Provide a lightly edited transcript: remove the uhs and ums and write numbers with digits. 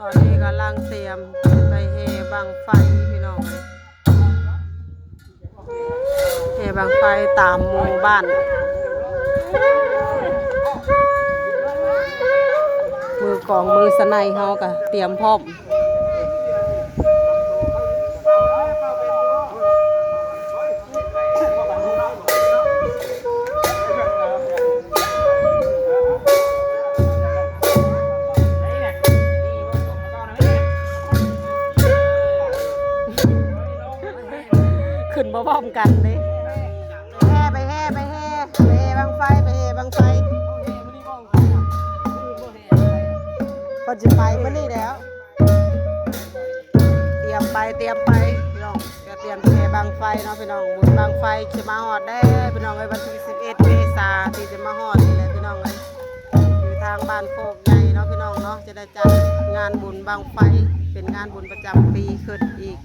อนนี้กำลังเตรียมไปเฮบังไฟพี่น้องเลยเฮบังไฟตามหมู่บ้านมือกองมือสไนเฮาก็เตรียมพร้อมขึ้นมาพร้อมกันเลยไปแห่บังไฟไปแห่บังไฟพอจะไปเมื่อนี้แล้วเตรียมไปพี่น้องจะเตรียมแห่บังไฟเนาะพี่น้องบุญบังไฟจะมาฮอดได้พี่น้องในวันที่11 เมษายนที่จะมาฮอดนี่แหละพี่น้องเลยอยู่ทางบ้านโคกใหญ่เนาะพี่น้องเนาะจะได้จัดงานบุญบังไฟเป็นงานบุญประจำปีขึ้นอีก